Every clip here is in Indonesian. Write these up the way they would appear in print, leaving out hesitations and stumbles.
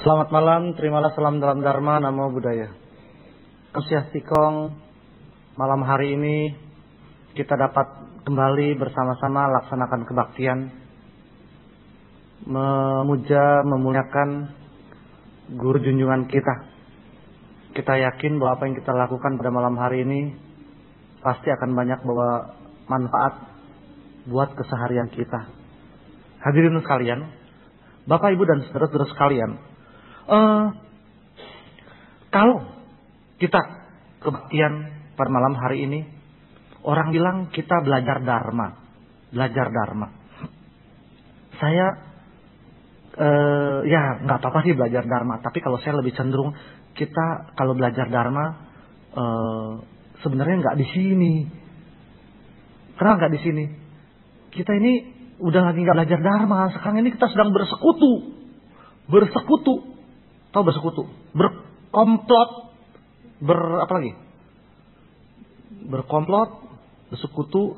Selamat malam, terimalah salam dalam Dharma, Namo Buddhaya. Swastiastu, malam hari ini kita dapat kembali bersama-sama laksanakan kebaktian, memuja, memuliakan guru junjungan kita. Kita yakin bahwa apa yang kita lakukan pada malam hari ini pasti akan banyak bawa manfaat buat keseharian kita. Hadirin sekalian, Bapak, Ibu, dan saudara-saudara sekalian, kalau kita kebaktian pada malam hari ini, orang bilang kita belajar Dharma. Saya ya nggak apa-apa sih belajar Dharma, tapi kalau saya lebih cenderung kita kalau belajar Dharma sebenarnya nggak di sini. Kenapa nggak di sini? Kita ini udah lagi nggak belajar Dharma. Sekarang ini kita sedang bersekutu. Tahu bersekutu? Berkomplot. Apa lagi? Berkomplot, bersekutu,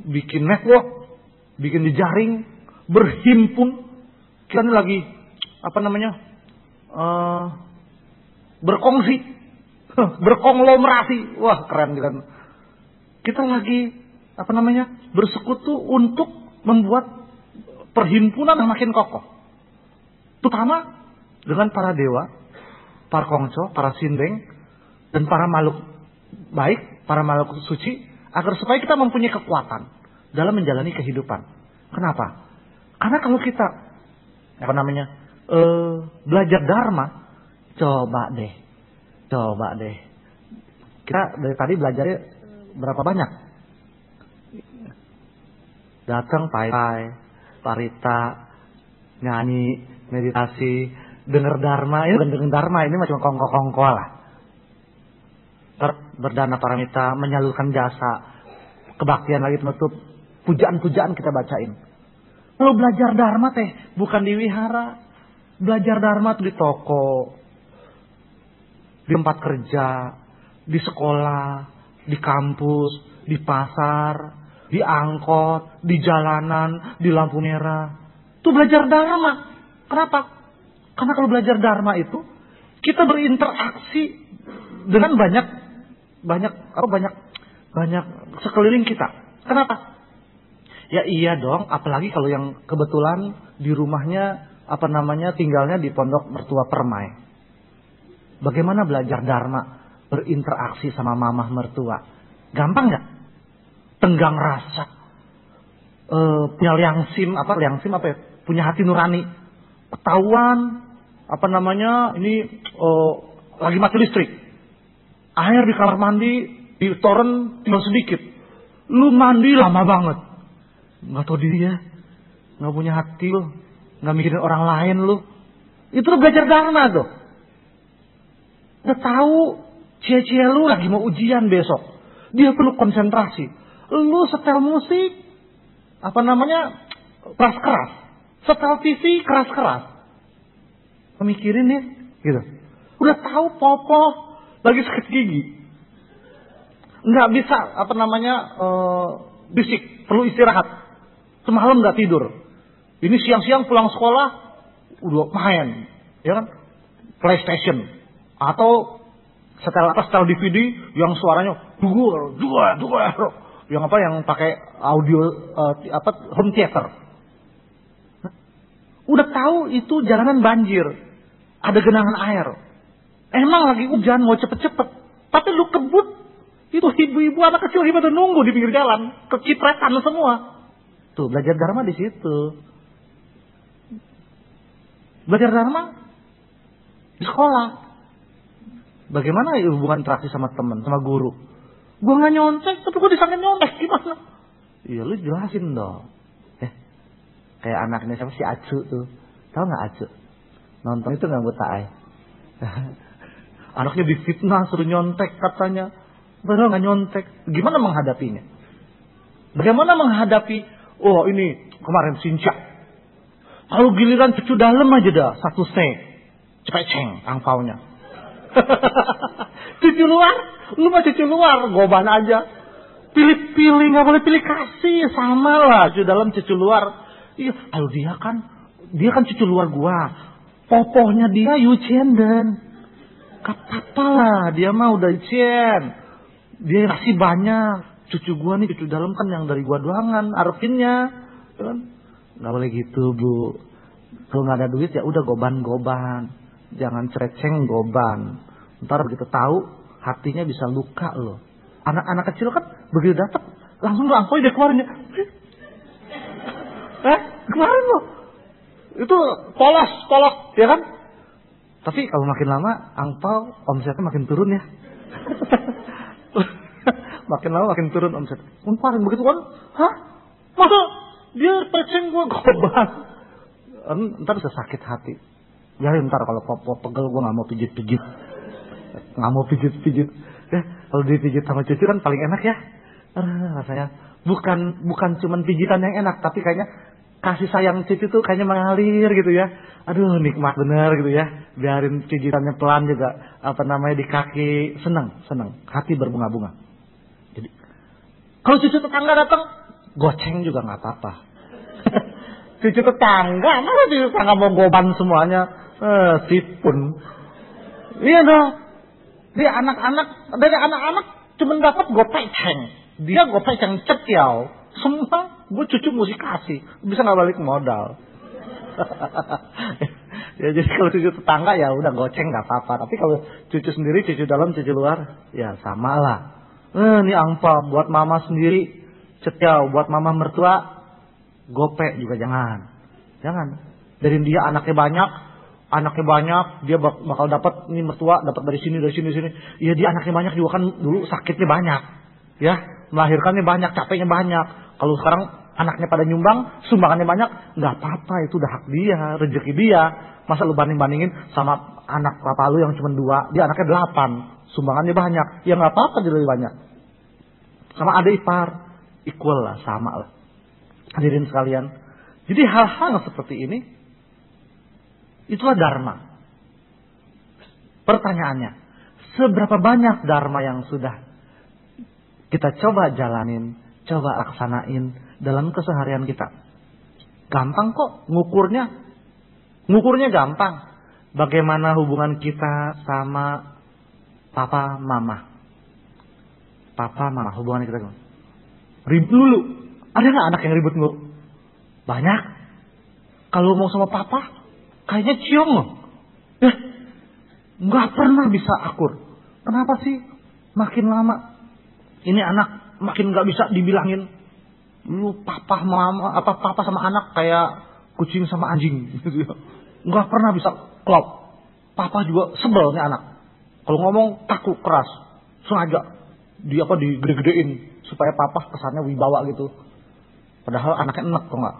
bikin network, bikin jejaring, berhimpun. Kita ini lagi berkongsi, berkonglomerasi. Wah, keren kan? Kita lagi bersekutu untuk membuat perhimpunan yang makin kokoh. Terutama dengan para dewa, para kongco, para sindeng, dan para makhluk baik, para makhluk suci, agar supaya kita mempunyai kekuatan dalam menjalani kehidupan. Kenapa? Karena kalau kita belajar Dharma, coba deh. Kita dari tadi belajarnya berapa banyak? Datang, parita, nyanyi, meditasi, dengar Dharma. Ini bukan dengar Dharma, ini macam kongko-kongko lah. Berdana paramita, menyalurkan jasa, kebaktian lagi penutup, pujaan-pujaan kita bacain. Kalau belajar Dharma teh bukan di wihara, belajar Dharma tuh di toko, di tempat kerja, di sekolah, di kampus, di pasar, di angkot, di jalanan, di lampu merah. Itu belajar Dharma. Kenapa? Karena kalau belajar Dharma itu kita berinteraksi dengan banyak sekeliling kita. Kenapa? Ya iya dong, apalagi kalau yang kebetulan di rumahnya tinggalnya di pondok mertua permai. Bagaimana belajar Dharma? Berinteraksi sama mamah mertua. Gampang nggak? Tenggang rasa. Punya liangsim ya? Punya hati nurani. Ketahuan lagi mati listrik. Air di kamar mandi di toren tinggal sedikit. Lu mandi lama banget. Nggak tahu diri ya. Nggak punya hati lu. Nggak mikirin orang lain lu. Itu lu belajar Dharma tuh. Udah tahu cie-cie lu lagi mau ujian besok. Dia perlu konsentrasi. Lu setel musik keras-keras. Setel TV keras-keras. Pemikirin ya gitu. Udah tahu popo lagi sakit gigi. Nggak bisa bisik, perlu istirahat. Semalam nggak tidur. Ini siang-siang pulang sekolah udah main, ya kan? PlayStation atau setel DVD yang suaranya duar, yang pakai audio home theater. Udah tahu itu jalanan banjir, ada genangan air. Emang lagi hujan mau cepet-cepet, tapi lu kebut, itu ibu-ibu anak kecil pada nunggu di pinggir jalan, kecipretan semua. Tuh belajar Dharma di situ. Belajar Dharma di sekolah. Bagaimana hubungan interaksi sama teman, sama guru? Gua nggak nyontek, tapi gua disangka nyontek, gimana? Iya lu jelasin dong. Kayak anaknya siapa si Acu tuh, tahu nggak Acu? Nonton itu nggak buta ay. Anaknya difitnah suruh nyontek katanya, padahal nggak nyontek. Gimana menghadapinya? Bagaimana menghadapi? Oh ini kemarin Sinca. Kalau giliran cucu dalam aja dah satu se, cepeceng angpaunya. Cucu luar, lu mah cucu luar, goban aja. Pilih-pilih, nggak boleh pilih kasih, sama lah cucu dalam cucu luar. Iya, kalau dia kan cucu luar gua. Popohnya dia Yuchen dan apa lah, dia mah udah Yuchen. Dia kasih banyak. Cucu gua nih, cucu dalam kan yang dari gua doangan, arfinnya. Kan? Nggak boleh gitu, Bu. Kalau nggak ada duit ya udah goban-goban. Jangan cereceng goban. Ntar begitu tahu, hatinya bisa luka loh. Anak-anak kecil kan begitu datang langsung langsung dia keluarnya. Keluarin loh. Itu polos, ya kan? Tapi kalau makin lama angpau omsetnya makin turun ya. Makin lama makin turun omset. Keluarin begitu kan? Hah? Masa dia peceng gua goban? Ntar bisa sakit hati. Ya ntar kalau pegel gua nggak mau pijit-pijit. Nggak mau pijit-pijit. Ya, kalau dipijit sama cucu kan paling enak ya. Rasanya bukan cuman pijitan yang enak, tapi kayaknya kasih sayang cucu tuh kayaknya mengalir gitu ya. Aduh, nikmat bener gitu ya. Biarin pijitannya pelan juga. Di kaki seneng. Hati berbunga-bunga. Jadi kalau cucu tetangga datang, goceng juga nggak apa-apa. Cucu tetangga, masa cucu tetangga mau goban semuanya? Sipun. Iya dong. Dari anak-anak cuma dapat gopeceng. Dia gopeceng cetiau. Semua gue cucu mesti kasih. Bisa nggak balik modal. Ya jadi kalau cucu tetangga ya udah goceng nggak apa-apa. Tapi kalau cucu sendiri, cucu dalam, cucu luar, ya sama lah. Ini angpau buat mama sendiri cetiau, buat mama mertua gopek juga jangan. Dari dia anaknya banyak, dia bakal dapat ini mertua dapat dari sini. Ya dia anaknya banyak juga kan dulu sakitnya banyak. Ya, melahirkannya banyak, capeknya banyak. Kalau sekarang anaknya pada nyumbang, sumbangannya banyak, nggak apa-apa, itu udah hak dia, rezeki dia. Masa lu bandingin sama anak papa lu yang cuma 2, dia anaknya 8, sumbangannya banyak. Ya nggak apa-apa dia lebih banyak. Sama adik ipar, equal lah, sama lah. Hadirin sekalian. Jadi hal-hal seperti ini itulah dharma. Pertanyaannya, seberapa banyak dharma yang sudah kita coba jalanin, coba laksanain dalam keseharian kita? Gampang kok ngukurnya. Ngukurnya gampang. Bagaimana hubungan kita sama papa mama? Papa mama hubungan kita gimana? Ribut dulu. Ada nggak anak yang ribut dulu? Banyak. Kalau mau sama papa kayaknya ciong loh. Nggak pernah bisa akur. Kenapa sih? Makin lama ini anak makin nggak bisa dibilangin. Lu papa sama anak kayak kucing sama anjing gitu ya. Nggak pernah bisa klop. Papa juga sebel nih anak. Kalau ngomong kaku keras, sengaja digede-gedein supaya papa kesannya wibawa gitu. Padahal anaknya enek kok nggak.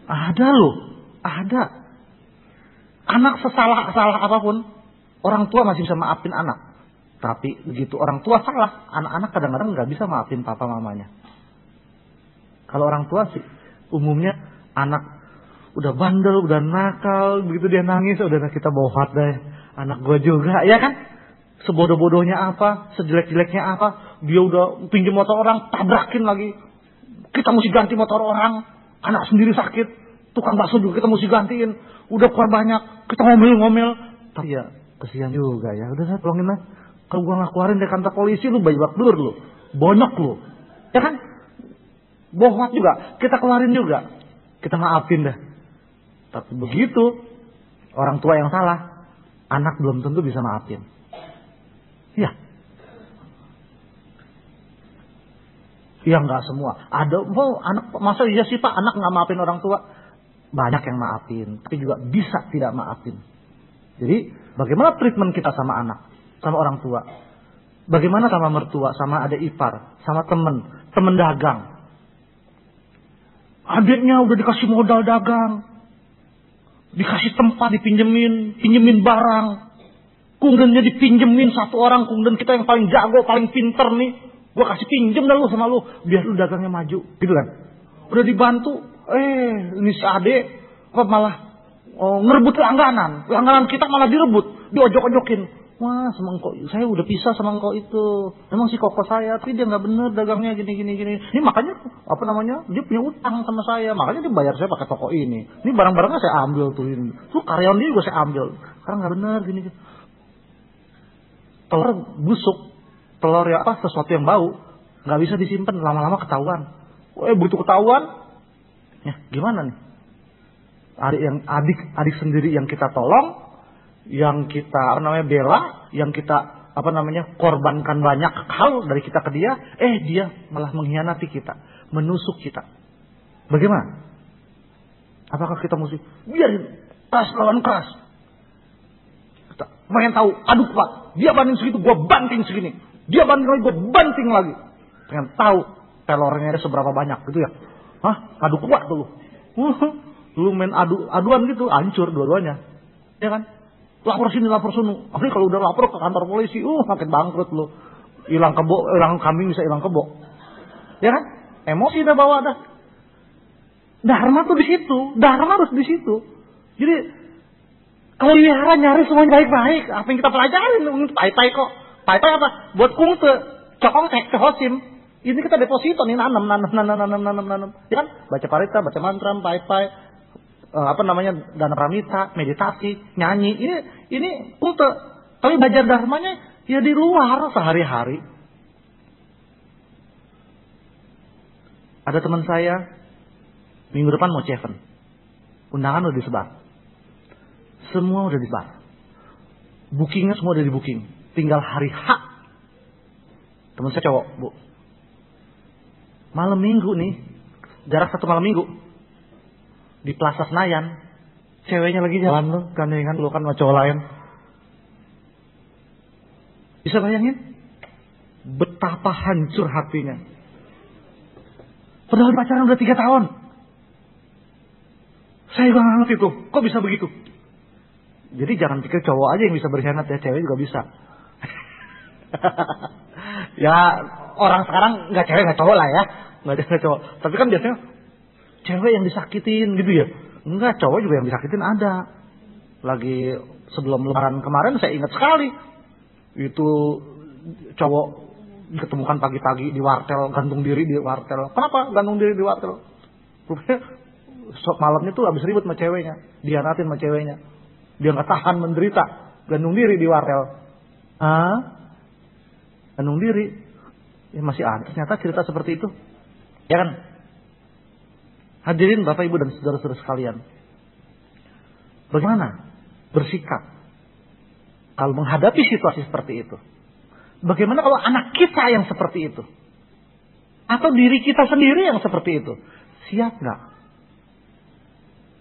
Ada loh, ada. Anak sesalah apapun, orang tua masih bisa maafin anak. Tapi begitu orang tua salah, anak-anak kadang-kadang nggak bisa maafin papa mamanya. Kalau orang tua sih, umumnya anak udah bandel, udah nakal, begitu dia nangis, udah kita bohong deh. Anak gue juga, ya kan? Sebodoh-bodohnya apa, sejelek-jeleknya apa, dia udah pinjam motor orang, tabrakin lagi. Kita mesti ganti motor orang, anak sendiri sakit, tukang bakso juga kita mesti gantiin. Udah keluar banyak, kita ngomel-ngomel. Tapi ya kesian juga ya. Udah saya tolongin lah. Kalau gua nggak keluarin dari kantor polisi, lu babak belur lu, bonyok lu, ya kan? Bohwat juga, kita keluarin juga, kita maafin dah. Tapi begitu orang tua yang salah, anak belum tentu bisa maafin. Ya, ya nggak semua. Ada anak masa iya sih Pak anak nggak maafin orang tua? Banyak yang maafin, tapi juga bisa tidak maafin. Jadi bagaimana treatment kita sama anak, sama orang tua? Bagaimana sama mertua, sama adik ipar, sama temen dagang? Adiknya udah dikasih modal dagang, dikasih tempat, pinjemin barang, kemudiannya dipinjemin satu orang, kemudian kita yang paling jago, paling pinter nih, gue kasih pinjem dah lu sama lu, biar lu dagangnya maju, gitu kan? Udah dibantu. Ini si adik malah ngerebut langganan kita malah direbut, diojok-ojokin. Wah, sama engkau, saya udah pisah sama engkau itu. Memang si koko saya, tapi dia nggak bener dagangnya gini. Ini makanya apa namanya? Dia punya utang sama saya, makanya dia bayar saya pakai toko ini. Ini barang-barangnya saya ambil tuh ini. Tuh karyawan dia juga saya ambil. Sekarang nggak bener gini. Telur busuk, telur ya apa? Sesuatu yang bau, nggak bisa disimpan, lama-lama ketahuan. Begitu ketahuan, ya gimana nih? Adik sendiri yang kita tolong, yang kita bela, yang kita korbankan banyak hal dari kita ke dia, dia malah mengkhianati kita, menusuk kita. Bagaimana? Apakah kita mesti biarin keras lawan keras? Kita pengen tahu, adu kuat. Dia banding segitu, gua banting segini. Dia banding lagi, gua banting lagi. Pengen tahu telurnya seberapa banyak gitu ya? Adu kuat tuh. Lu main aduan gitu, hancur dua-duanya. Ya kan? Lapor sini, lapor sono. Apalagi kalau udah lapor ke kantor polisi, makin bangkrut lu. Hilang kambing bisa hilang kebo. Ya kan? Emosi udah bawa dah. Dharma tuh di situ. Dharma harus di situ. Jadi kalau wihara nyari semuanya baik-baik, apa yang kita pelajarin? Pai-pai kok. Pai-pai apa? Buat kungte, cokong tek, cehosim. Ini kita deposito nih, nanam. Ya kan? Baca parita, baca mantra, pai-pai. Dana pramita, meditasi, nyanyi. Ini kungte. Tapi belajar dharmanya ya di luar sehari-hari. Ada teman saya minggu depan mau ceven. Undangan udah disebar. Semua udah disebar. Bookingnya semua udah di booking. Tinggal hari H. Teman saya cowok, Bu. Malam minggu nih, jarak 1 malam minggu. Di Plaza Senayan, ceweknya lagi jalan loh, gandengan pelukan sama cowok lain. Bisa bayangin? Betapa hancur hatinya. Padahal pacaran udah 3 tahun. Saya juga nggak ngerti tuh, kok bisa begitu? Jadi jangan pikir cowok aja yang bisa berkhianat ya, cewek juga bisa. Ya orang sekarang nggak cewek nggak cowok lah ya, nggak cowok. Tapi kan biasanya cewek yang disakitin gitu ya. Enggak, cowok juga yang disakitin ada. Lagi sebelum lebaran kemarin saya ingat sekali. Itu cowok diketemukan pagi-pagi di wartel, gantung diri di wartel. Kenapa gantung diri di wartel? Rupanya malamnya tuh habis ribut sama ceweknya, dianatin sama ceweknya. Dia nggak tahan menderita, gantung diri di wartel. Gantung diri. Ya masih ada ternyata cerita seperti itu. Ya kan? Hadirin Bapak Ibu dan saudara-saudara sekalian. Bagaimana bersikap kalau menghadapi situasi seperti itu? Bagaimana kalau anak kita yang seperti itu? Atau diri kita sendiri yang seperti itu? Siap nggak?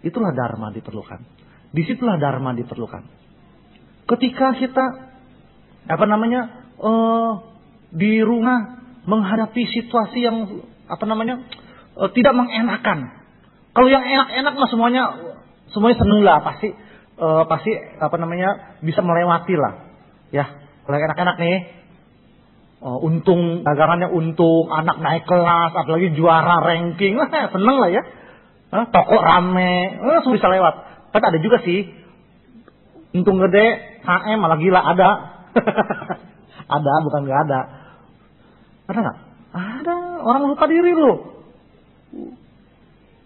Itulah dharma diperlukan. Disitulah dharma diperlukan. Ketika kita di rumah menghadapi situasi yang tidak mengenakan. Kalau yang enak-enak mah semuanya seneng lah, pasti bisa melewati lah. Ya, kalau yang enak-enak nih, untung dagangannya untung, anak naik kelas, apalagi juara ranking, seneng lah ya. Toko rame, langsung bisa lewat. Tapi ada juga sih untung gede, HM malah gila ada. Ada, bukan nggak ada. Ada nggak? Ada, orang lupa diri loh.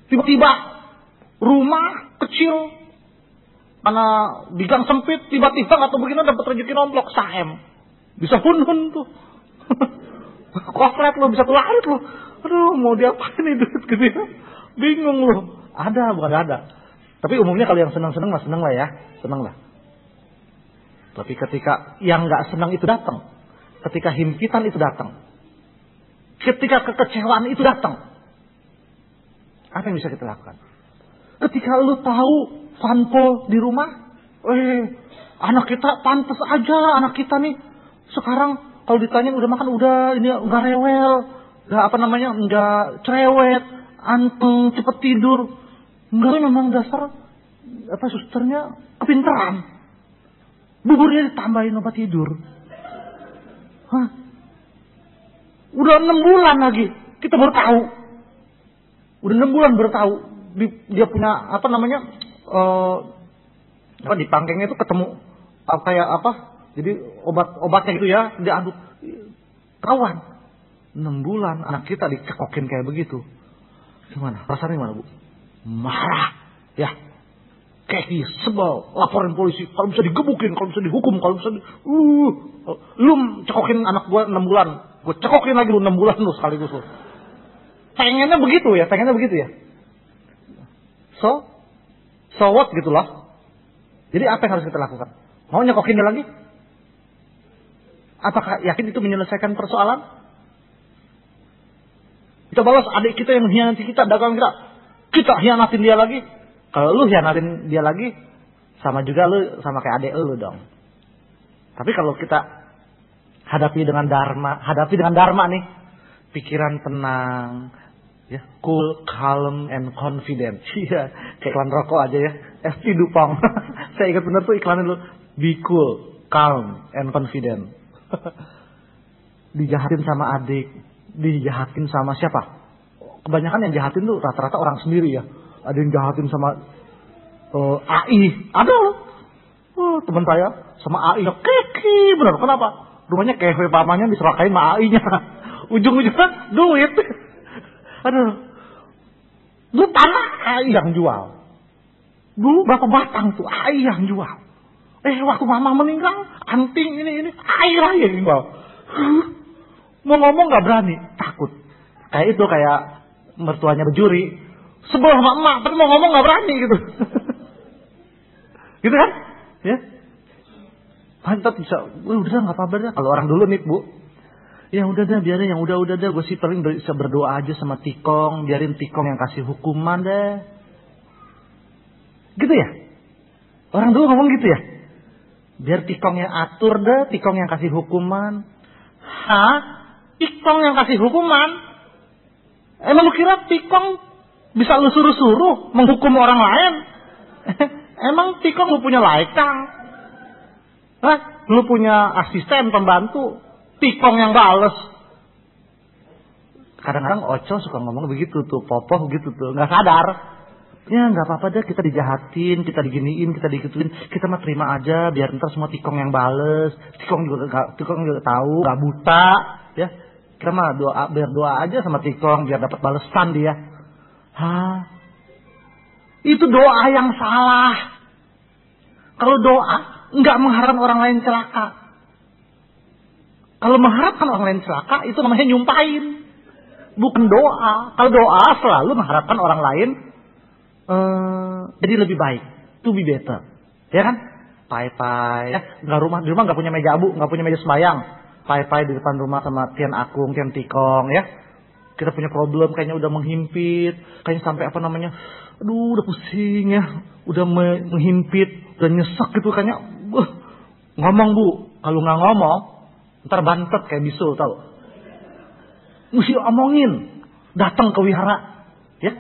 Tiba-tiba rumah kecil karena di gang sempit, tiba-tiba atau begini dapat rezeki nomplok sahem. Bisa hun-hun tuh. Koslet lo, bisa kelarit lo. Aduh, mau diapain nih duit gitu ya? Bingung lo. Ada, bukan gak ada. Tapi umumnya kalau yang senang-senang mah senang lah ya. Senang lah. Tapi ketika yang gak senang itu datang, ketika himpitan itu datang, ketika kekecewaan itu datang, apa yang bisa kita lakukan? Ketika lu tahu fanpol di rumah, anak kita pantas aja, anak kita nih sekarang kalau ditanya udah makan, udah ini enggak rewel, enggak cerewet, anteng, cepet tidur. Enggak, memang dasar susternya kepintaran. Buburnya ditambahin obat tidur. Udah 6 bulan lagi kita baru tahu. Udah 6 bulan baru tahu dia punya di pangkengnya itu ketemu Jadi obatnya gitu ya, diaduk. Kawan, 6 bulan anak kita dicekokin kayak begitu. Gimana? Rasanya gimana, Bu? Marah. Ya. Kayak sebel, laporin polisi, kalau bisa digebukin, kalau bisa dihukum, kalau bisa lu cekokin anak gua 6 bulan, gua cekokin lagi lu 6 bulan lu sekaligus lu. Pengennya begitu ya. So what gitulah. Jadi apa yang harus kita lakukan? Mau nyekokin dia lagi? Apakah yakin itu menyelesaikan persoalan? Kita balas adik kita yang mengkhianati kita, dagang kita hianatin dia lagi. Kalau lu hianatin dia lagi, sama juga lu sama kayak adik lu dong. Tapi kalau kita hadapi dengan dharma nih, pikiran tenang, ya, cool, calm, and confident. Iya, kayak iklan rokok aja ya. ST Dupong. Saya ingat bener tuh iklannya dulu. Be cool, calm, and confident. Dijahatin sama adik, dijahatin sama siapa? Kebanyakan yang jahatin tuh rata-rata orang sendiri ya. Ada yang jahatin sama AI. Ada loh. Teman saya sama AI. Keki. Bener. Kenapa? Rumahnya kewe pamannya diserakain sama AI-nya. Ujung-ujungnya duit. Aduh. Dulu tanah AI yang jual. Dulu berapa batang tuh AI yang jual. Waktu mama meninggal, anting ini AI lah yang jual. Mau ngomong gak berani. Takut. Kayak mertuanya berjuri. Sebel sama emak, tapi mau ngomong gak berani gitu. Gitu kan? Ya. Mantap bisa. Udah gak apa-apa dah. Kalau orang dulu nih, Bu. Ya udah dah, biarin yang udah dah. Gue sih paling bisa berdoa aja sama Tikong. Biarin Tikong yang kasih hukuman deh. Gitu ya? Orang dulu ngomong gitu ya? Biar Tikong yang atur deh, Tikong yang kasih hukuman. Hah? Tikong yang kasih hukuman? Emang lu kira Tikong bisa lu suruh-suruh menghukum orang lain? Emang Tikong lu punya laikang? Hah? Lu punya asisten pembantu? Tikong yang bales. Kadang-kadang Oco suka ngomong begitu tuh, Popoh gitu tuh, nggak sadar. Ya nggak apa-apa deh, kita dijahatin, kita diginiin, kita digituin, kita mah terima aja, biar ntar semua Tikong yang bales. Tikong juga tahu, nggak buta, ya. Kita mah berdoa aja sama Tikong biar dapat balesan dia. Hah? Itu doa yang salah. Kalau doa nggak mengharapkan orang lain celaka. Kalau mengharapkan orang lain celaka, itu namanya nyumpahin. Bukan doa. Kalau doa selalu mengharapkan orang lain jadi lebih baik. To be better. Ya kan? Pai-pai. Di rumah nggak punya meja abu, nggak punya meja sembahyang. Pai-pai di depan rumah sama Tian Akung, Tian Tikong, ya. Kita punya problem, kayaknya udah menghimpit. Kayaknya sampai aduh udah pusing ya. Udah menghimpit, udah nyesek gitu kayaknya. Ngomong Bu. Kalau nggak ngomong, ntar bantet kayak bisul, tau. Mesti omongin. Datang ke wihara. Ya.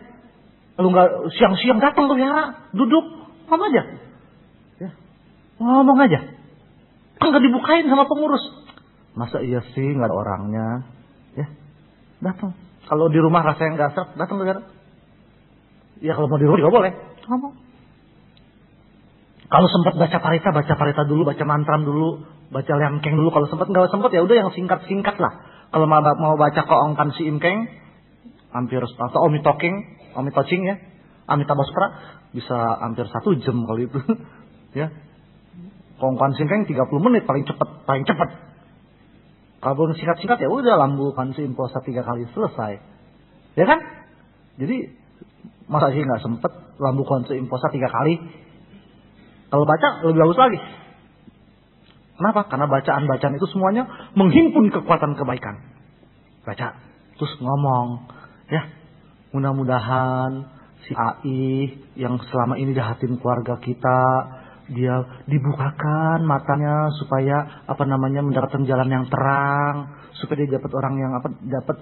Kalau nggak siang-siang datang ke wihara. Duduk. Ngomong aja. Ya. Ngomong aja. Kan nggak dibukain sama pengurus. Masa iya sih nggak ada orangnya. Ya. Datang. Kalau di rumah rasanya nggak seret, datang ke wihara. Ya kalau mau di rumah juga boleh. Ngomong. Kalau sempat baca parita dulu, baca mantram dulu, baca lemkeng dulu. Kalau nggak sempat ya udah yang singkat lah. Kalau mau baca koongkan si imkeng, hampir atau omitocing ya, amitabhospra bisa hampir 1 jam kali itu. Ya, koongkan si imkeng 30 menit paling cepat. Kalau singkat ya udah lambu kansi imposa 3 kali selesai, ya kan? Jadi masa sih nggak sempet lambu kansi imposa 3 kali? Kalau baca lebih bagus lagi. Kenapa? Karena bacaan-bacaan itu semuanya menghimpun kekuatan kebaikan. Baca, terus ngomong, ya. Mudah-mudahan si AI yang selama ini jahatin keluarga kita, dia dibukakan matanya supaya mendapatkan jalan yang terang, supaya dia dapat orang yang dapat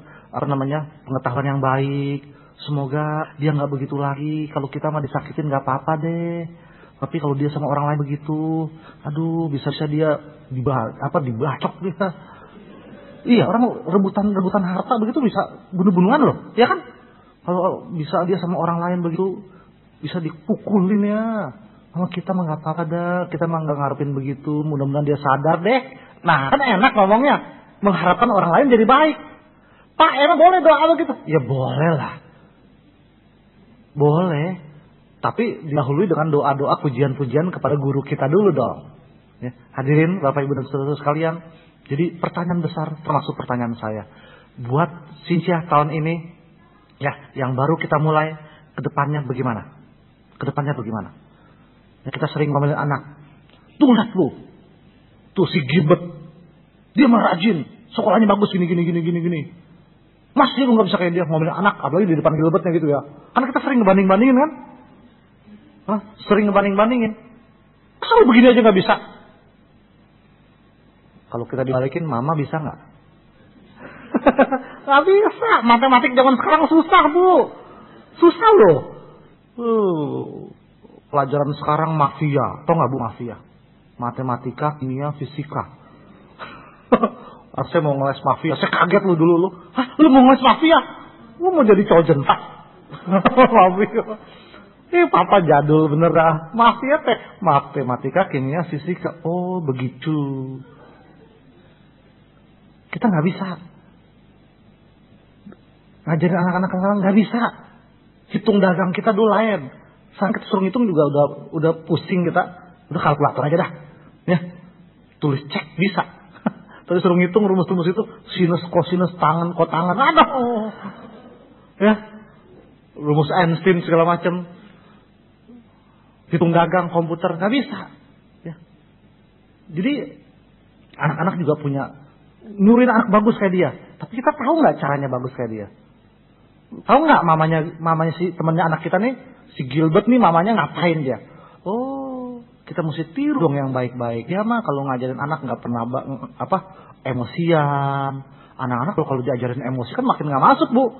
pengetahuan yang baik. Semoga dia nggak begitu lagi. Kalau kita mah disakitin nggak apa-apa deh. Tapi kalau dia sama orang lain begitu, aduh bisa dia dibacok dia. Iya, orang rebutan harta begitu bisa bunuh-bunuhan loh, ya kan? Kalau bisa dia sama orang lain begitu, bisa dipukulin ya. Sama kita mah nggak apa-apa dah, kita mah nggak ngarepin begitu. Mudah-mudahan dia sadar deh. Nah, kan enak ngomongnya, mengharapkan orang lain jadi baik. Pak, emang boleh doa begitu? Ya boleh lah, boleh. Tapi didahului dengan doa-doa pujian-pujian kepada guru kita dulu dong. Ya, hadirin Bapak Ibu dan saudara sekalian. Jadi pertanyaan besar termasuk pertanyaan saya. Buat Sinsia tahun ini, ya yang baru kita mulai, kedepannya bagaimana? Kedepannya bagaimana? Ya, kita sering ngomelin anak. Tuh lihat lu, tuh si Gilbert, dia mah rajin, sekolahnya bagus gini. Masih lu nggak bisa kayak dia ngomelin anak, apalagi di depan Gilbertnya gitu ya. Karena kita sering ngebanding-bandingin kan? Sering ngebanding-bandingin. Kalau begini aja nggak bisa. Kalau kita dibalikin, mama bisa nggak? Nggak bisa. Matematik zaman sekarang susah bu, susah loh. Pelajaran sekarang mafia, tau nggak bu mafia? Matematika, kimia, fisika. Saya mau ngeles mafia, saya kaget lu dulu lu. Hah, lu mau ngeles mafia? Lu mau jadi cowok jentak? Mafia. Papa jadul bener dah. Mafia teh matematika, kimia, fisika. Oh begitu. Kita nggak bisa ngajarin anak-anak sekarang, nggak bisa. Hitung dagang kita dulu lain. Sekarang kita suruh hitung juga udah pusing kita. Udah kalkulator aja dah. Ya, tulis cek bisa. Tadi suruh ngitung rumus-rumus itu sinus, kosinus, tangan, kotangan, ada. Ya, rumus Einstein segala macam. Hitung dagang komputer nggak bisa. Ya. Jadi anak-anak juga punya nyuruhin anak bagus kayak dia. Tapi kita tahu nggak caranya bagus kayak dia? Tahu nggak mamanya si temannya anak kita nih, si Gilbert nih mamanya ngapain dia? Oh, kita mesti tiru dong yang baik-baik. Ya mah kalau ngajarin anak nggak pernah emosian. Anak-anak kalau diajarin emosi kan makin nggak masuk bu.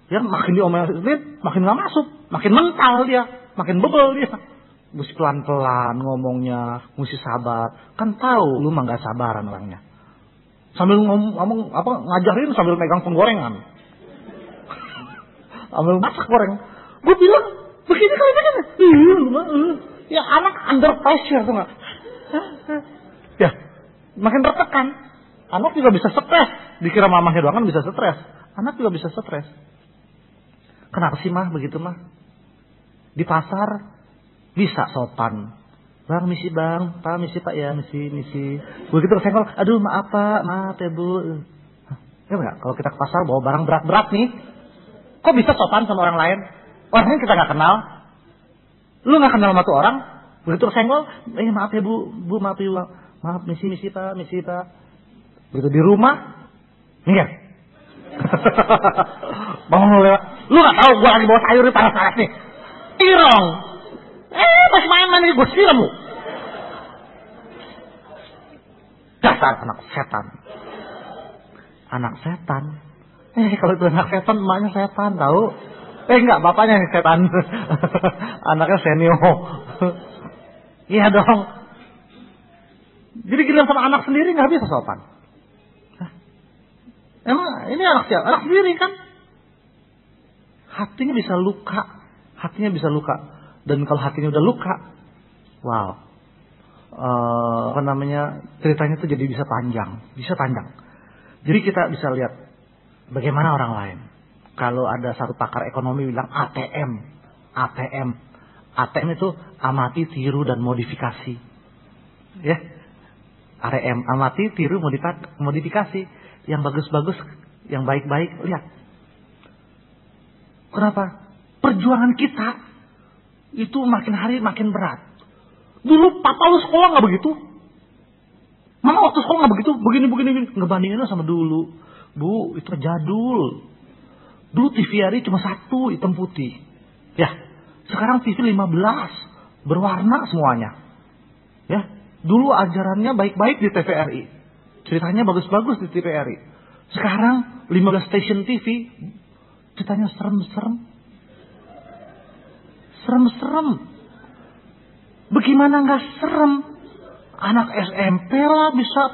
Ya makin diomelin makin nggak masuk, makin mental dia, makin bebel dia. Mesti pelan-pelan ngomongnya, mesti sabar. Kan tahu lu mah nggak sabaran orangnya. Sambil ngomong ngajarin sambil megang penggorengan. Sambil masak goreng. Gue bilang, begini kalau begini. Ya anak under pressure tuh nggak? Ya, makin tertekan. Anak juga bisa stres. Dikira mamahnya doang kan bisa stres. Anak juga bisa stres. Kenapa sih mah begitu mah? Di pasar bisa sopan. Bang, misi bang, pak, misi pak ya, misi. Begitu kesenggol, aduh maaf pak, maaf ya bu. Ya enggak, kalau kita ke pasar bawa barang berat-berat nih, kok bisa sopan sama orang lain? Orangnya kita nggak kenal. Lu nggak kenal sama tuh orang, begitu kesenggol, maaf ya bu, maaf ya, maaf misi pak. Begitu di rumah, nih bangun lewat, lu nggak tahu gua lagi bawa sayur nih panas-panas nih, tirong. Masih main-main ini gue siram lu. Dasar anak setan. Anak setan. Kalau itu anak setan, emaknya setan tahu. Enggak, bapaknya yang setan. Anaknya senior. Iya dong. Jadi giliran sama anak sendiri nggak bisa sopan. Emang ini anak siapa? Anak sendiri kan. Hatinya bisa luka. Dan kalau hatinya udah luka, wow, ceritanya tuh jadi bisa panjang. Jadi kita bisa lihat bagaimana orang lain. Kalau ada satu pakar ekonomi bilang ATM itu amati, tiru dan modifikasi. Ya, ATM amati, tiru, modifikasi. Yang bagus-bagus, yang baik-baik, lihat. Kenapa? Perjuangan kita itu makin hari makin berat. Dulu papa lu sekolah nggak begitu, mama waktu sekolah nggak begitu, begini. Ngebandinginnya sama dulu, bu itu jadul. Dulu TVRI cuma satu hitam putih, ya. Sekarang TV 15 berwarna semuanya, ya. Dulu ajarannya baik-baik di TVRI, ceritanya bagus-bagus di TVRI. Sekarang 15 station TV, ceritanya serem-serem. Bagaimana nggak serem? Anak SMP lah bisa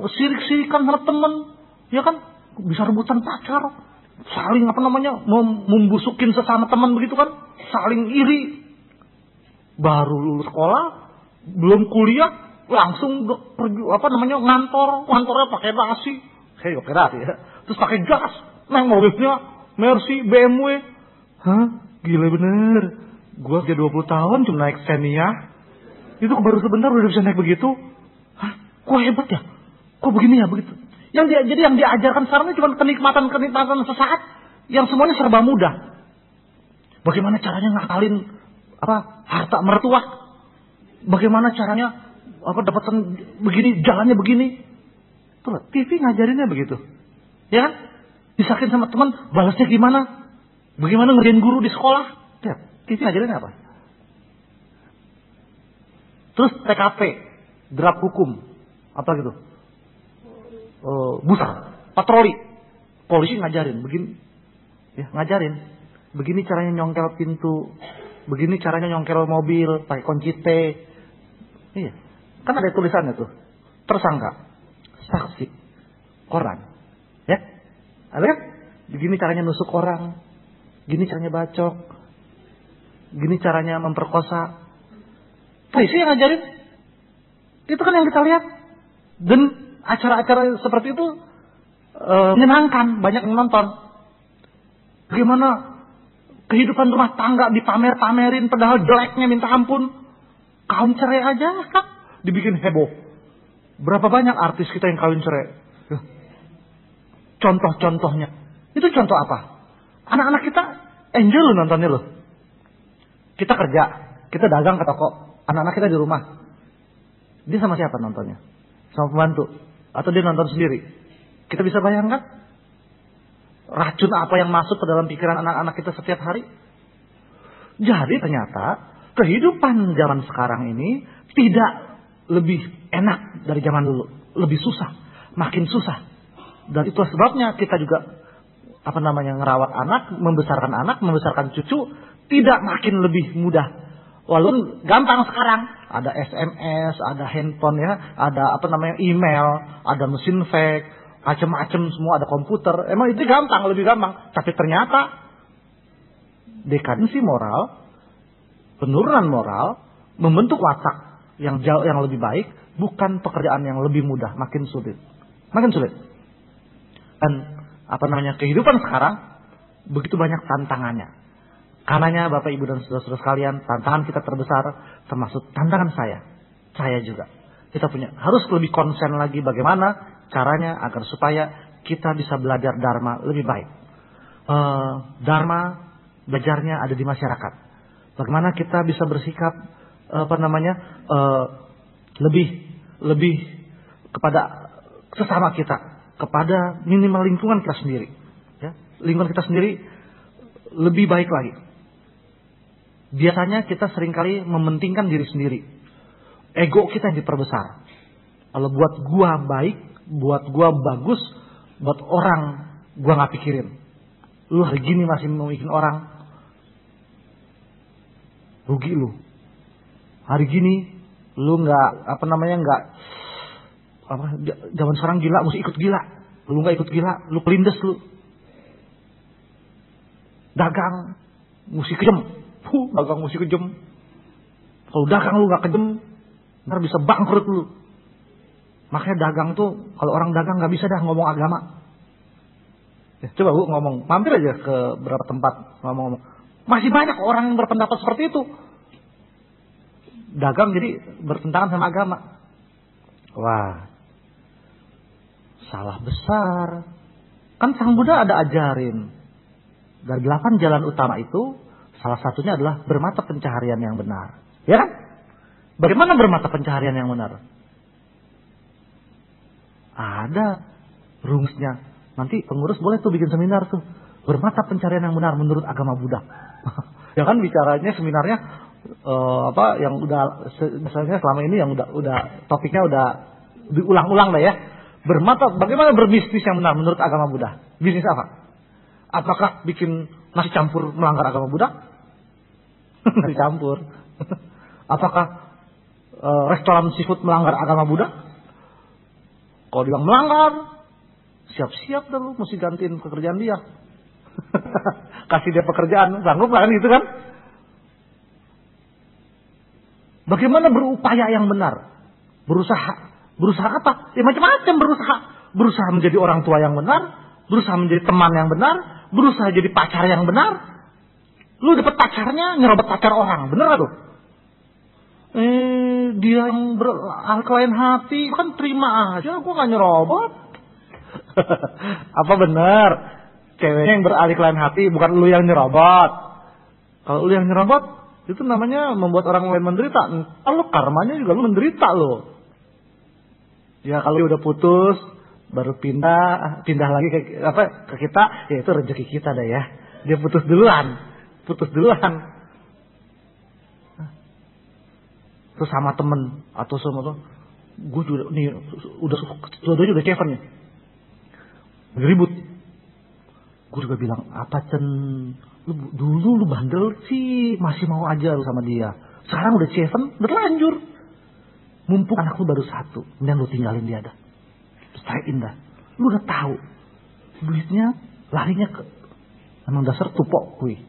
sirik-sirikan sama temen, ya kan? Bisa rebutan pacar, saling membusukin sesama teman begitu kan? Saling iri. Baru lulus sekolah, belum kuliah, langsung ngantornya pakai nasi. Saya pakai nasi ya. Terus pakai gas, naik mobilnya Mercy, BMW. Hah? Gila bener. Gua udah 20 tahun cuma naik Xenia. Itu baru sebentar udah bisa naik begitu. Hah? Kok hebat ya? Kok begini ya begitu? Jadi yang diajarkan sekarang ini cuma kenikmatan sesaat, yang semuanya serba mudah. Bagaimana caranya ngakalin harta mertua? Bagaimana caranya dapatkan begini, jalannya begini? Tuh, TV ngajarinnya begitu. Ya kan? Disakin sama teman, balasnya gimana? Bagaimana ngerjain guru di sekolah? Ya, TV ngajarinnya apa? Terus TKP, draft hukum, apa gitu? Busar, patroli, polisi ngajarin, begini, ya ngajarin, begini caranya nyongkel pintu, begini caranya nyongkel mobil, pakai kunci T, iya, kan ada tulisannya tuh, tersangka, saksi, koran, ya, ada kan? Begini caranya nusuk orang, gini caranya bacok, gini caranya memperkosa, polisi yang ngajarin, itu kan yang kita lihat, dan acara-acara seperti itu menyenangkan, banyak yang nonton. Bagaimana kehidupan rumah tangga dipamer-pamerin padahal jeleknya minta ampun. Kawin cerai aja kan dibikin heboh. Berapa banyak artis kita yang kawin cerai? Contoh-contohnya. Itu contoh apa? Anak-anak kita enjoy loh nontonnya loh. Kita kerja, kita dagang ke toko, anak-anak kita di rumah. Dia sama siapa nontonnya? Sama pembantu. Atau dia nonton sendiri. Kita bisa bayangkan racun apa yang masuk ke dalam pikiran anak-anak kita setiap hari. Jadi ternyata kehidupan zaman sekarang ini tidak lebih enak dari zaman dulu. Lebih susah. Makin susah. Dan itu sebabnya kita juga ngerawat anak, membesarkan cucu tidak makin lebih mudah. Walaupun gampang sekarang, ada SMS, ada handphone ya, ada email, ada mesin fax, macam-macam semua, ada komputer. Emang itu gampang, lebih gampang. Tapi ternyata dekadensi moral, penurunan moral, membentuk watak yang jauh yang lebih baik, bukan pekerjaan yang lebih mudah, makin sulit. Dan kehidupan sekarang begitu banyak tantangannya. Karenanya Bapak Ibu dan saudara-saudara sekalian, tantangan kita terbesar termasuk tantangan saya juga. Kita harus lebih konsen lagi bagaimana caranya agar supaya kita bisa belajar Dharma lebih baik. Dharma belajarnya ada di masyarakat. Bagaimana kita bisa bersikap lebih kepada sesama kita, kepada minimal lingkungan kita sendiri. Ya, lingkungan kita sendiri lebih baik lagi. Biasanya kita seringkali mementingkan diri sendiri. Ego kita yang diperbesar. Kalau buat gua baik, buat gua bagus, buat orang gua gak pikirin. Lu hari gini masih mau bikin orang, rugi lu. Hari gini lu zaman sekarang gila, mesti ikut gila. Lu gak ikut gila, lu kelindes lu. Dagang, mesti kejem. Dagang mesti kejem. Kalau dagang lu gak kejem, ntar bisa bangkrut lu. Makanya dagang tuh, kalau orang dagang gak bisa dah ngomong agama. Ya, coba Bu ngomong, mampir aja ke beberapa tempat ngomong-ngomong. Masih banyak orang yang berpendapat seperti itu. Dagang jadi bertentangan sama agama. Wah, salah besar. Kan Sang Buddha ada ajarin. Dari 8 jalan utama itu, salah satunya adalah bermata pencaharian yang benar. Ya kan? Bagaimana bermata pencaharian yang benar? Ada rumusnya. Nanti pengurus boleh tuh bikin seminar tuh. Bermata pencaharian yang benar menurut agama Buddha. Ya kan bicaranya seminarnya yang udah misalnya selama ini yang udah topiknya udah diulang-ulang lah ya. Bagaimana berbisnis yang benar menurut agama Buddha? Bisnis apa? Apakah bikin nasi campur melanggar agama Buddha? Nasi campur. Apakah restoran seafood melanggar agama Buddha? Kalau bilang melanggar, siap-siap dah lu mesti gantiin pekerjaan dia. Kasih dia pekerjaan, sanggup lah kan gitu kan? Bagaimana berupaya yang benar? Berusaha apa? Ya macam-macam berusaha. Berusaha menjadi orang tua yang benar, berusaha menjadi teman yang benar, berusaha jadi pacar yang benar. Lu dapat pacarnya, nyerobot pacar orang, bener gak tuh? Dia yang berkelain hati, kan terima aja, gua gak nyerobot. Apa bener? Ceweknya yang beralih kelain hati, bukan lu yang nyerobot. Kalau lu yang nyerobot, itu namanya membuat orang lain menderita. Kalau karmanya juga lu menderita lo. Ya kalau udah putus, baru pindah lagi ke kita, ya itu rezeki kita dah ya. Dia putus duluan. Terus sama temen atau sama tuh, gue juga nih udah ceven nih, ribut. Gue juga bilang, apa Cen, dulu lu bandel sih, masih mau aja lu sama dia. Sekarang udah ceven, udah terlanjur. Mumpung anak lu baru satu, kemudian lu tinggalin dia dah. Ceraiin dah. Lu udah tahu duitnya larinya ke emang dasar tupok kuy.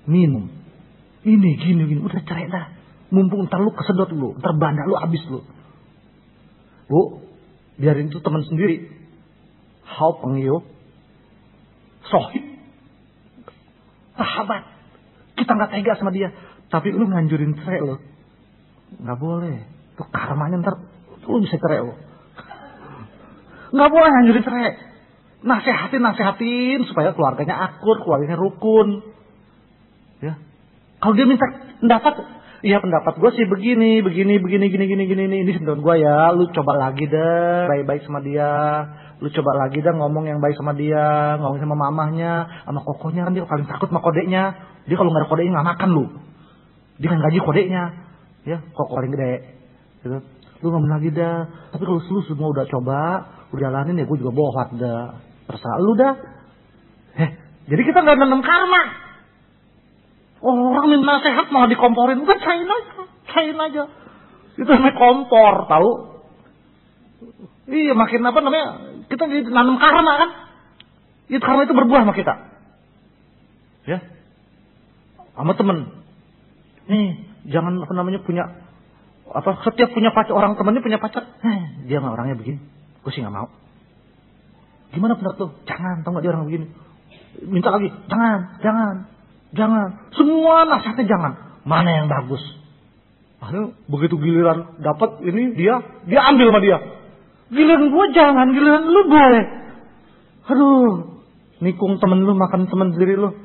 Minum. Ini gini udah cerai dah. Mumpung ntar lu kesedot lu, ntar bandak lu habis lu. Bu, biarin itu teman sendiri. Hao pengyo. Sohib. Sahabat. Kita nggak tega sama dia, tapi lu nganjurin cerai lu. Nggak boleh. Tuh karmanya ntar lu bisa cerai lu. Nggak boleh nganjurin cerai. Nasehatin supaya keluarganya akur, keluarganya rukun. Ya. Kalau dia minta pendapat, iya pendapat gue sih begini, ini pendapat gue ya. Lu coba lagi deh, baik-baik sama dia. Lu coba lagi dah ngomong yang baik sama dia, ngomong sama mamahnya, sama kokonya, kan dia paling takut sama kodenya. Dia kalau nggak ada kodenya nggak makan lu. Dia kan gaji kodenya, ya kok paling gede. Gitu. Lu ngomong lagi dah. Tapi kalau lu semua udah coba, udah jalanin ya gue juga bohong dah. Terserah lu dah. Jadi kita nggak nanam karma. Orang minta nasihat malah dikomporin. Udah cain aja. Itu namanya kompor, tahu? Iya, makin apa namanya? Kita jadi nanam karma kan? Itu karma itu berbuah sama kita. Ya. Sama temen. Nih, jangan apa namanya setiap punya pacar, orang temennya punya pacar. Dia nggak orangnya begini. Gue sih nggak mau. Gimana benar tuh? Jangan, tau nggak dia orang begini? Minta lagi, jangan. Semua nasihatnya jangan. Mana yang bagus? Akhirnya begitu giliran dapat ini dia ambil sama dia. Giliran gua jangan, giliran lu boleh. Aduh, nikung temen lu, makan temen sendiri lu.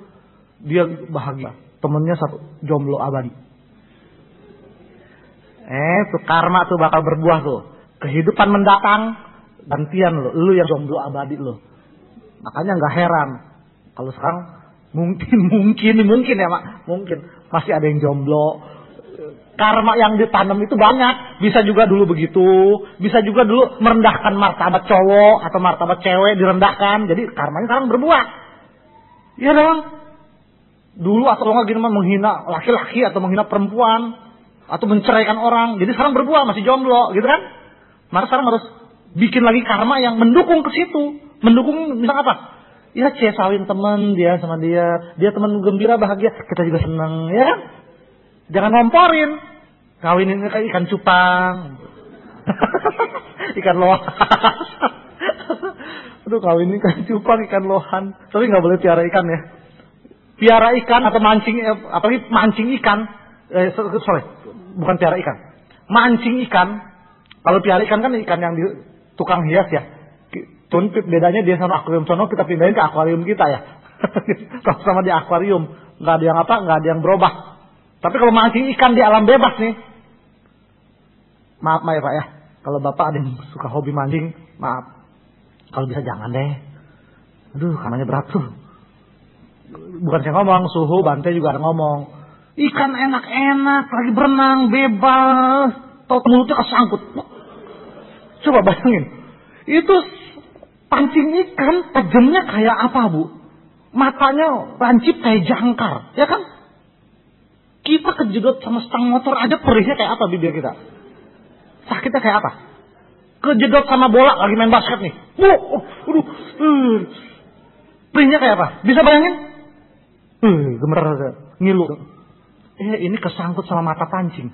Dia bahagia. Temennya satu jomblo abadi. Tuh karma tuh bakal berbuah tuh. Kehidupan mendatang gantian lu yang jomblo abadi lu. Makanya nggak heran kalau sekarang mungkin ya Mak, mungkin masih ada yang jomblo. Karma yang ditanam itu banyak. Bisa juga dulu begitu, bisa juga dulu merendahkan martabat cowok atau martabat cewek direndahkan. Jadi karmanya sekarang berbuah. Iya dong. Dulu atau nggak gini menghina laki-laki atau menghina perempuan atau menceraikan orang. Jadi sekarang berbuah, masih jomblo, gitu kan? Maka sekarang harus bikin lagi karma yang mendukung ke situ. Mendukung misal apa? Ya sawin teman dia sama dia teman gembira bahagia, kita juga senang, ya kan? Jangan ngomporin. Kawinin kayak ikan cupang. Ikan lohan. Aduh, kawinin ikan cupang, ikan lohan. Tapi nggak boleh piara ikan ya. Piara ikan atau mancing, apalagi mancing ikan. Bukan piara ikan. Mancing ikan. Kalau piara ikan kan ikan yang di tukang hias ya. Bedanya dia sama akuarium sono, kita pindahin ke akuarium kita ya. Kalau sama di akuarium nggak ada yang berubah. Tapi kalau mancing ikan di alam bebas nih, maaf ya Pak ya, kalau Bapak ada yang suka hobi mancing, maaf, kalau bisa jangan deh. Aduh, kamarnya berat tuh. Bukan saya ngomong, suhu Bante juga ada ngomong. Ikan enak-enak lagi berenang bebas, tau mulutnya kesangkut. Coba bayangin, itu pancing ikan tajamnya kayak apa Bu? Matanya lancip kayak jangkar, ya kan? Kita kejedot sama stang motor aja perihnya kayak apa bibir kita? Sakitnya kayak apa? Kejedot sama bola lagi main basket nih. Perihnya kayak apa? Bisa bayangin? Gemeter aja, ngilu. Ini kesangkut sama mata pancing.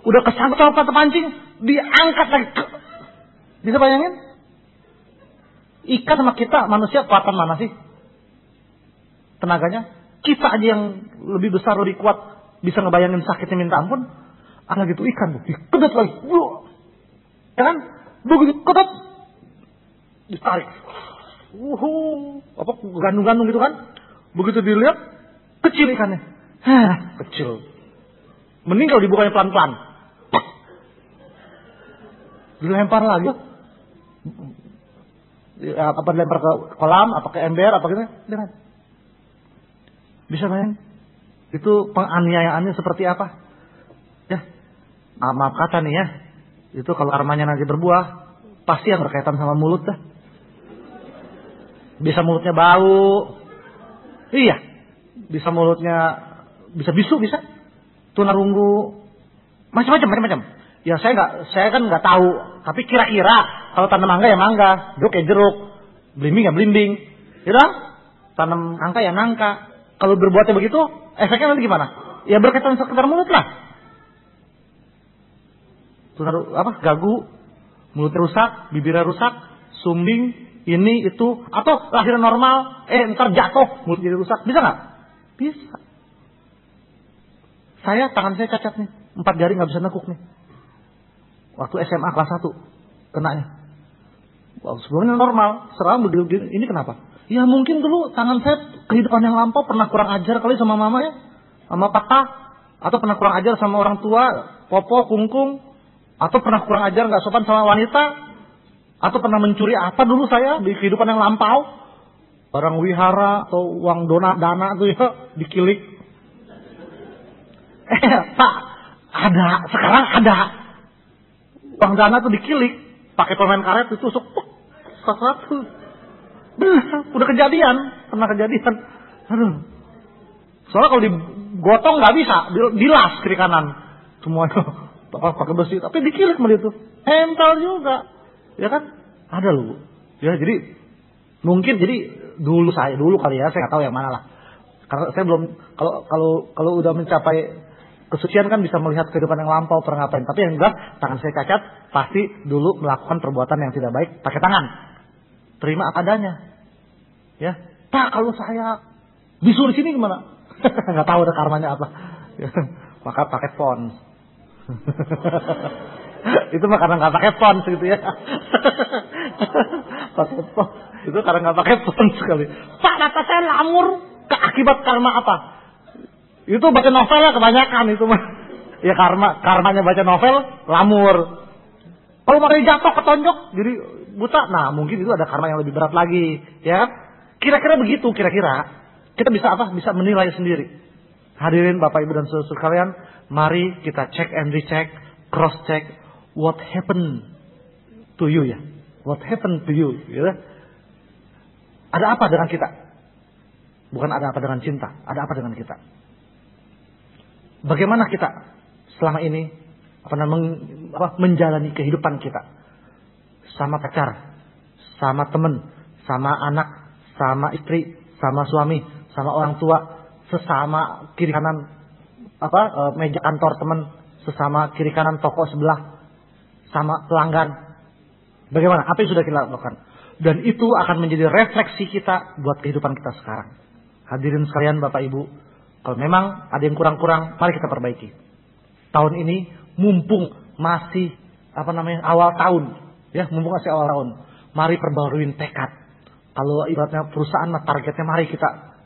Udah kesangkut sama mata pancing, diangkat lagi. Bisa bayangin? Ikan sama kita, manusia kuatan mana sih? Tenaganya. Kita aja yang lebih besar, lebih kuat, bisa ngebayangin sakitnya minta ampun. Ada gitu ikan, dikedot lagi. Ya kan? Begitu kedot, ditarik. Gantung-gantung gitu kan? Begitu dilihat, kecil ikannya. Kecil. Mending kalau dibukanya pelan-pelan. Dilempar lagi. Apa dilempar ke kolam, apa ke ember, apa gitu. Bisa bayangin? Itu penganiayaannya seperti apa? Ya, maaf kata nih ya. Itu kalau karmanya nanti berbuah, pasti yang berkaitan sama mulut dah. Bisa mulutnya bau. Iya. Bisa mulutnya, bisa bisu, bisa. Tunarunggu. Macam-macam. Ya saya kan nggak tahu. Tapi kira-kira kalau tanam mangga ya mangga, jeruk ya jeruk, belimbing ya belimbing. Gitu? Tanam nangka ya nangka. Kalau berbuatnya begitu, efeknya nanti gimana? Ya berkaitan sekitar mulut lah. Gagu, mulutnya rusak, bibirnya rusak, sumbing, ini itu, atau lahir normal, ntar jatuh, mulut jadi rusak, bisa nggak? Bisa. Tangan saya cacat nih, 4 jari nggak bisa nekuk nih. Waktu SMA kelas 1 kenanya. Sebelumnya normal, serang begini, ini kenapa? Ya mungkin dulu tangan saya kehidupan yang lampau pernah kurang ajar kali sama mama ya, sama papa, atau pernah kurang ajar sama orang tua, popo, kungkung, atau pernah kurang ajar nggak sopan sama wanita, atau pernah mencuri apa dulu saya di kehidupan yang lampau, barang wihara atau uang dana tuh ya dikilik. Pak, sekarang ada uang dana tuh dikilik, pakai permen karet itu tusuk, satu. Udah pernah kejadian. Aduh. Soalnya kalau digotong nggak bisa, dilas kiri kanan semuanya. Pakai besi, tapi dikilik sama itu. Tempel juga. Ya kan? Ada loh. Ya jadi mungkin dulu kali ya, saya nggak tahu yang mana lah. Karena saya belum kalau udah mencapai kesucian kan bisa melihat kehidupan yang lampau pernah ngapain. Tapi yang jelas tangan saya cacat, pasti dulu melakukan perbuatan yang tidak baik pakai tangan. Terima apa adanya. Ya. Pak, kalau saya bisu di sini gimana? Nggak tahu ada karmanya apa. Ya. Maka pakai pons. Itu mah karena nggak pakai pons gitu ya. Pakai pons. Itu karena nggak pakai pons sekali. Pak, mata saya lamur. Akibat karma apa? Itu baca novel ya kebanyakan itu mah. Ya karmanya baca novel lamur. Kalau makanya jatuh ketonjok jadi buta, nah mungkin itu ada karma yang lebih berat lagi, ya. Kira-kira begitu, kita bisa menilai sendiri. Hadirin Bapak Ibu dan saudara sekalian, mari kita check and recheck, cross check what happened to you ya. What happened to you, ya. Ada apa dengan kita? Bukan ada apa dengan cinta, ada apa dengan kita? Bagaimana kita selama ini menjalani kehidupan kita? Sama pacar, sama teman, sama anak, sama istri, sama suami, sama orang tua, sesama kiri kanan meja kantor teman, sesama kiri kanan toko sebelah, sama pelanggan. Bagaimana? Apa yang sudah kita lakukan? Dan itu akan menjadi refleksi kita buat kehidupan kita sekarang. Hadirin sekalian Bapak Ibu, kalau memang ada yang kurang-kurang, mari kita perbaiki. Tahun ini mumpung masih awal tahun. Ya, mumpung masih awal tahun, mari perbaruin tekad. Kalau ibaratnya perusahaan, targetnya mari kita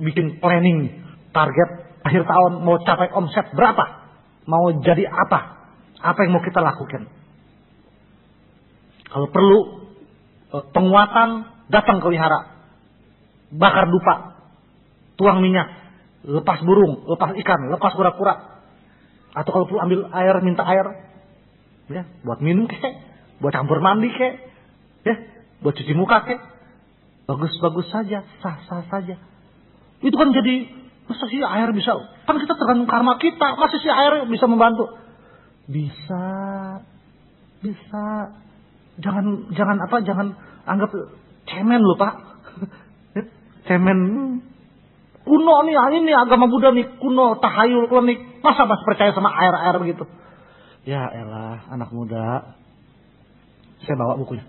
bikin planning. Target akhir tahun mau capai omset berapa? Mau jadi apa? Apa yang mau kita lakukan? Kalau perlu penguatan, datang ke wihara. Bakar dupa. Tuang minyak. Lepas burung, lepas ikan, lepas kura-kura. Atau kalau perlu ambil air, minta air. Ya, buat minum kek. Buat campur mandi kek, ya, buat cuci muka kek, bagus-bagus saja, sah-sah saja. Itu kan jadi, masa sih air bisa? Kan kita tergantung karma kita, masa sih air bisa membantu? Bisa. Jangan anggap cemen loh Pak. Cemen, kuno nih, ini agama Buddha nih, kuno, tahayul, klinik. Masa masih percaya sama air-air begitu? Ya elah, anak muda. Saya bawa bukunya.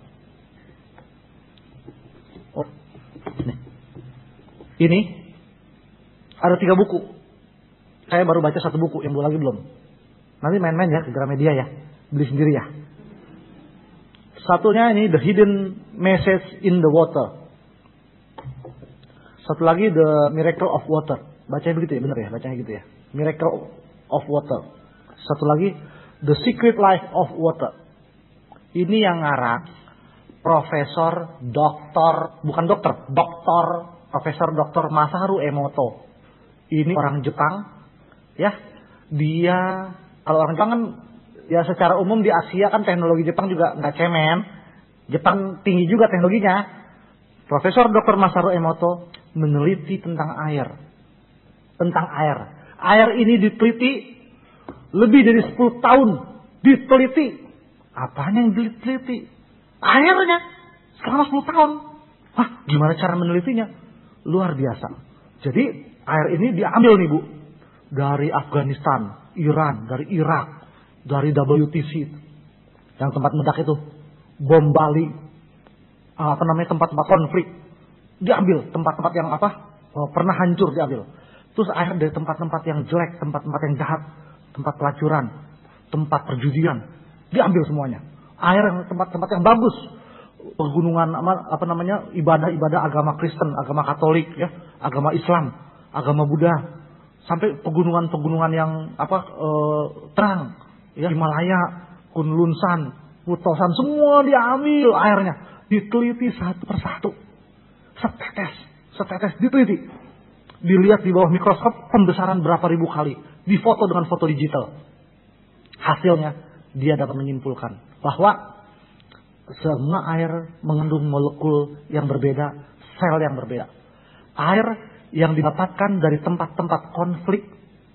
Oh, nih. Ini ada 3 buku. Saya baru baca 1 buku, yang 2 lagi belum. Nanti main-main ya ke Gramedia ya, beli sendiri ya. Satunya ini The Hidden Message in the Water. Satu lagi The Miracle of Water. Bacanya begitu ya, benar ya, bacanya gitu ya. Miracle of Water. Satu lagi The Secret Life of Water. Ini yang ngarang Profesor Doktor, bukan dokter, Profesor Doktor Masaru Emoto. Ini orang Jepang, ya. Dia, kalau orang Jepang kan, ya secara umum di Asia kan teknologi Jepang juga nggak cemen. Jepang tinggi juga teknologinya. Profesor Dr. Masaru Emoto meneliti tentang air. Tentang air. Air ini diteliti lebih dari 10 tahun. Diteliti. Apanya yang diteliti? Airnya. Selama 10 tahun. Wah, gimana cara menelitinya? Luar biasa. Jadi air ini diambil nih Bu. Dari Afghanistan, Iran, dari Irak, dari WTC. Yang tempat meledak itu. Bom Bali. Tempat-tempat konflik. Diambil. Tempat-tempat yang pernah hancur diambil. Terus air dari tempat-tempat yang jelek, tempat-tempat yang jahat, tempat pelacuran, tempat perjudian. Diambil semuanya. Air yang tempat-tempat yang bagus. Pegunungan ibadah-ibadah agama Kristen, agama Katolik, ya, agama Islam, agama Buddha. Sampai pegunungan-pegunungan yang terang, ya, Himalaya, Kunlunsan, Putosan, semua diambil airnya, diteliti satu persatu, setetes diteliti, dilihat di bawah mikroskop pembesaran berapa ribu kali, difoto dengan foto digital. Hasilnya dia dapat menyimpulkan bahwa semua air mengandung molekul yang berbeda, sel yang berbeda. Air yang didapatkan dari tempat-tempat konflik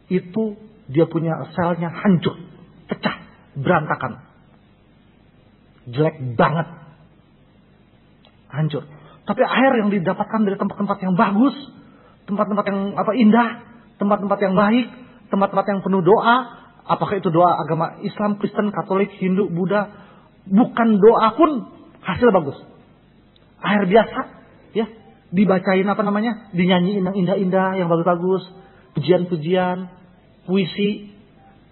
itu dia punya selnya hancur, pecah, berantakan, jelek banget, hancur. Tapi air yang didapatkan dari tempat-tempat yang bagus, tempat-tempat yang indah, tempat-tempat yang baik, tempat-tempat yang penuh doa, apakah itu doa agama Islam, Kristen, Katolik, Hindu, Buddha, bukan doa pun hasil bagus. Air biasa, ya. Dibacain dinyanyiin yang indah-indah, yang bagus-bagus, pujian-pujian, puisi,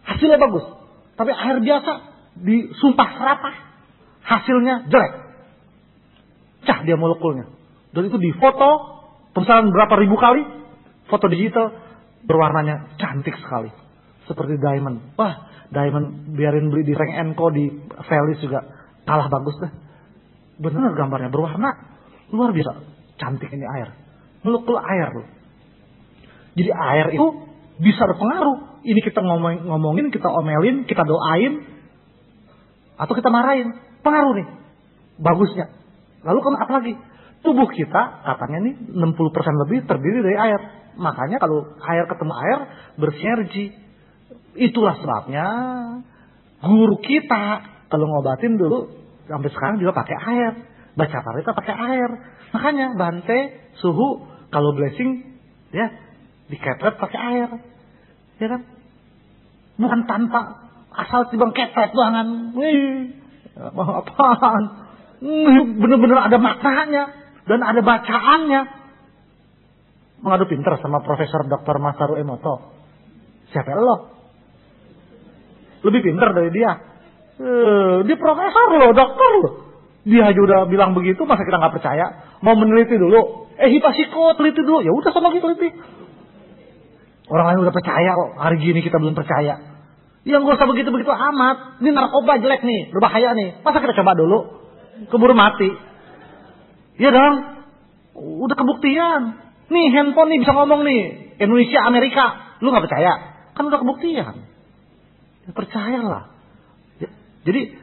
hasilnya bagus. Tapi air biasa disumpah serapah, hasilnya jelek, cah dia molekulnya. Dan itu difoto, pembesaran berapa ribu kali, foto digital, berwarnanya cantik sekali, seperti diamond. Wah, diamond biarin beli di Frank & Co, di Felis juga kalah bagus deh. Benar gambarnya berwarna, luar biasa. Cantik ini air. Molekul air loh. Jadi air itu bisa berpengaruh. Ini kita ngomongin, kita omelin, kita doain, atau kita marahin. Pengaruh nih. Bagusnya. Lalu kan apa lagi? Tubuh kita katanya nih 60% lebih terdiri dari air. Makanya kalau air ketemu air bersinergi. Itulah sebabnya guru kita kalau ngobatin dulu sampai sekarang juga pakai air. Baca parita pakai air. Makanya Bante, Suhu, kalau blessing, ya, dikepret pakai air. Ya kan? Bukan tanpa asal tiba kepret banget. Apaan? Bener-bener ada maknanya. Dan ada bacaannya. Mengadu pinter sama Profesor Dr. Masaru Emoto. Siapa lo? Lebih pinter dari dia. Dia profesor loh, dokter loh. Dia aja udah bilang begitu, masa kita nggak percaya? Mau meneliti dulu? Hipasiko teliti dulu. Ya udah sama kita teliti. Orang lain udah percaya kok. Hari gini kita belum percaya. Ya nggak usah begitu-begitu amat. Ini narkoba jelek nih, berbahaya nih. Masa kita coba dulu? Keburu mati. Iya dong. Udah kebuktian. Nih handphone nih bisa ngomong nih. Indonesia, Amerika. Lu nggak percaya? Kan udah kebuktian. Ya, percayalah. Ya, jadi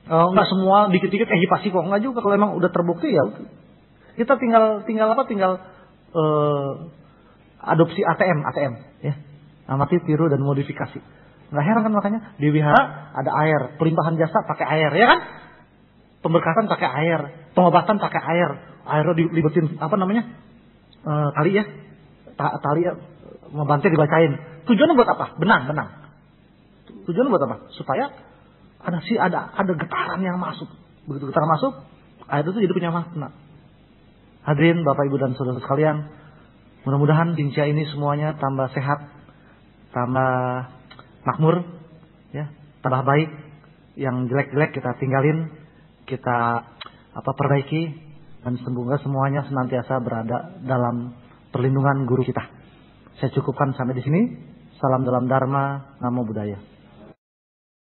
nggak semua dikit-dikit hipasiko, nggak juga. Kalau emang udah terbukti ya kita tinggal adopsi ATM ya, amati, tiru dan modifikasi. Nggak heran kan makanya di wihara ada air, pelimpahan jasa pakai air, ya kan? Pemberkatan pakai air, pengobatan pakai air, airnya dilibatin tali ya, tali ya, membanting dibacain. Tujuannya buat apa? Benang. Tujuannya buat apa? Supaya ada getaran yang masuk. Begitu getaran masuk, ayat itu jadi punya makna. Hadirin Bapak Ibu dan Saudara sekalian, mudah-mudahan Jinsia ini semuanya tambah sehat, tambah makmur, ya, tambah baik. Yang jelek-jelek kita tinggalin, kita perbaiki, dan semoga semuanya senantiasa berada dalam perlindungan guru kita. Saya cukupkan sampai di sini. Salam dalam Dharma, Namo Buddhaya.